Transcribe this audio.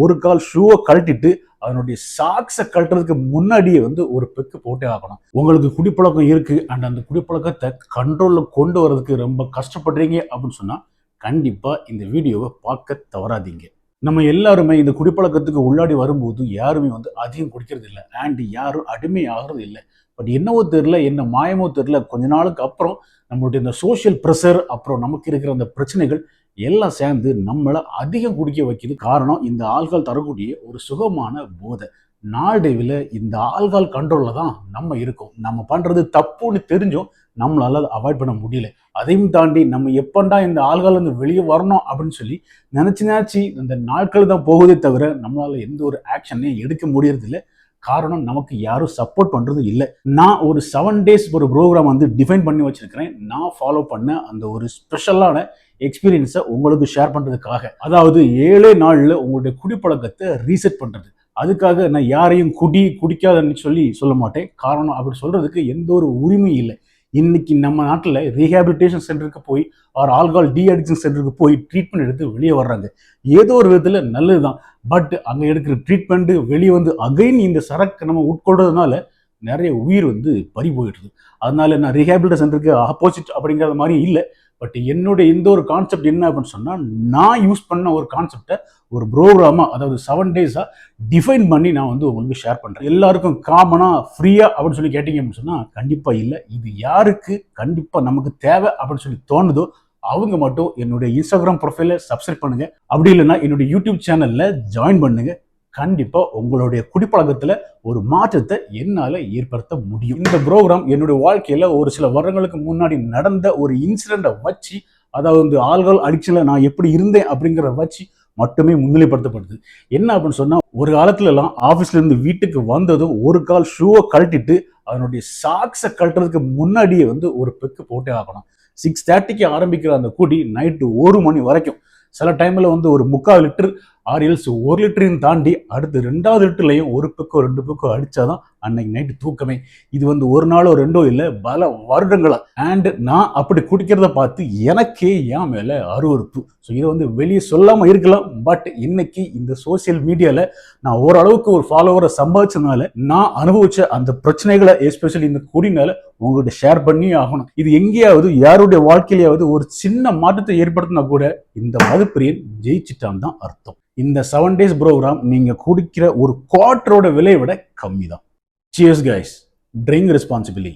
ஒரு கால் ஷூவை கழட்டிட்டு அதனுடைய சாக்ஸை கழட்டுறதுக்கு முன்னாடியே ஒரு பெக்கு போட்டே ஆகணும். உங்களுக்கு குடிப்பழக்கம் இருக்கு அண்ட் அந்த குடிப்பழக்கத்தை கண்ட்ரோல்ல கொண்டு வரதுக்கு ரொம்ப கஷ்டப்படுறீங்க அப்படின்னு சொன்னா கண்டிப்பா இந்த வீடியோவை பார்க்க தவறாதீங்க. நம்ம எல்லாருமே இந்த குடிப்பழக்கத்துக்கு உள்ளாடி வரும்போது யாருமே அதிகம் குடிக்கிறது இல்லை அண்ட் யாரும் அடிமை ஆகிறது இல்லை. பட் என்னவோ தெரியல, என்ன மாயமோ தெரியல, கொஞ்ச நாளுக்கு அப்புறம் நம்மளுடைய இந்த சோஷியல் ப்ரெஷர், அப்புறம் நமக்கு இருக்கிற அந்த பிரச்சனைகள் எல்லாம் சேர்ந்து நம்மளை அதிகம் குடிக்க வைக்குது. காரணம் இந்த ஆல்கஹால் தரக்கூடிய ஒரு சுகமான போதை. நாளடைவில் இந்த ஆல்கஹால் கண்ட்ரோல்ல தான் நம்ம இருக்கோம். நம்ம பண்றது தப்புன்னு தெரிஞ்சும் நம்மளால அதை அவாய்ட் பண்ண முடியல. அதையும் தாண்டி நம்ம எப்பண்டா இந்த ஆல்கஹால் வந்து வெளியே வரணும் அப்படின்னு சொல்லி நினைச்சு இந்த நாட்கள் தான் போகுதே தவிர நம்மளால எந்த ஒரு ஆக்ஷனையும் எடுக்க முடியறது இல்லை. காரணம் நமக்கு யாரும் சப்போர்ட் பண்றது இல்லை. நான் ஒரு 7 days ஒரு ப்ரோக்ராம் டிஃபைன் பண்ணி வச்சிருக்கிறேன். நான் ஃபாலோ பண்ண அந்த ஒரு ஸ்பெஷலான எக்ஸ்பீரியன்ஸை உங்களுக்கு ஷேர் பண்றதுக்காக. அதாவது 7 நாள்ல உங்களுடைய குடிப்பழக்கத்தை ரீசெட் பண்றது. அதுக்காக நான் யாரையும் குடிக்காதன்னு சொல்ல மாட்டேன். காரணம் அப்படி சொல்றதுக்கு எந்த ஒரு உரிமையும் இல்லை. இன்னைக்கு நம்ம நாட்டில் ரீஹாபிலிட்டேஷன் சென்டருக்கு போய் ஆல்கஹால் டி அடிக்ஷன் சென்டருக்கு போய் ட்ரீட்மெண்ட் எடுத்து வெளியே வர்றாங்க. ஏதோ ஒரு விதத்தில் நல்லது தான். பட் அங்கே எடுக்கிற ட்ரீட்மெண்ட் வெளியே அகைன் இந்த சரக்கு நம்ம உட்கொள்றதுனால நிறைய உயிர் பறி போயிடுது. அதனால நான் ரீஹாபிலிட்டேஷன் சென்டருக்கு ஆப்போசிட் அப்படிங்கிற மாதிரி இல்லை. பட் என்னுடைய இந்த ஒரு கான்செப்ட் என்ன அப்படின்னு சொன்னால், நான் யூஸ் பண்ண ஒரு கான்செப்டை ஒரு ப்ரோக்ராமாக, அதாவது 7 days டிஃபைன் பண்ணி நான் உங்களுக்கு ஷேர் பண்ணுறேன். எல்லாருக்கும் காமனாக ஃப்ரீயாக அப்படின்னு சொல்லி கேட்டீங்க அப்படின்னு சொன்னால் கண்டிப்பாக இல்லை. இது யாருக்கு கண்டிப்பாக நமக்கு தேவை அப்படின்னு சொல்லி தோணுதோ அவங்க மட்டும் என்னுடைய இன்ஸ்டாகிராம் ப்ரொஃபைலை சப்ஸ்கிரைப் பண்ணுங்க. அப்படி இல்லைன்னா என்னுடைய யூடியூப் சேனலில் ஜாயின் பண்ணுங்க. கண்டிப்பா உங்களுடைய குடிப்பழக்கத்துல ஒரு மாற்றத்தை என்னால ஏற்படுத்த முடியும். இந்த ப்ரோக்ராம் என்னுடைய வாழ்க்கையில ஒரு சில வருடங்களுக்கு முன்னாடி நடந்த ஒரு இன்சிடென்ட்டை வச்சு, அதாவது ஆல்கஹால் அடிக்ஷன்ல நான் எப்படி இருந்தேன் அப்படிங்கிறத வச்சு மட்டுமே முன்னிலைப்படுத்தப்படுது. என்ன அப்படின்னு சொன்னா, ஒரு காலத்துல எல்லாம் ஆபீஸ்ல இருந்து வீட்டுக்கு வந்ததும் ஒரு கால் ஷூவை கழட்டிட்டு அதனுடைய சாக்ஸை கழட்டுறதுக்கு முன்னாடியே ஒரு பெக்கு போட்டே ஆகணும். 6:30க்கு ஆரம்பிக்கிற அந்த குடி நைட்டு 1 மணி வரைக்கும். சில டைம்ல ஒரு 3/4 லிட்டர் ஆர்எல்ஸ் 1 லிட்டரையும் தாண்டி அடுத்து 2வது லிட்டர்லையும் ஒரு பக்கம் 2 பக்கம் அடிச்சாதான் அன்னைக்கு நைட்டு தூக்கமே. இது ஒரு நாளோ 2 இல்லை, பல வருடங்களா. அண்ட் நான் அப்படி குடிக்கிறத பார்த்து எனக்கே என் மேல அருவருப்பு. ஸோ இதை வெளியே சொல்லாம இருக்கலாம். பட் இன்னைக்கு இந்த சோசியல் மீடியால நான் ஓரளவுக்கு ஒரு ஃபாலோவரை சம்பாதிச்சதுனால நான் அனுபவிச்ச அந்த பிரச்சனைகளை எஸ்பெஷலி இந்த குடினால உங்கள்கிட்ட ஷேர் பண்ணி ஆகணும். இது எங்கேயாவது யாருடைய வாழ்க்கையிலேயாவது ஒரு சின்ன மாற்றத்தை ஏற்படுத்தினா கூட இந்த மதுப்பிரியன் ஜெயிச்சிட்டான் தான் அர்த்தம். இந்த 7 days ப்ரோக்ராம் நீங்க குடிக்கிற ஒரு குவார்ட்டரோட விலையை விட கம்மி தான். Cheers guys, drink responsibly.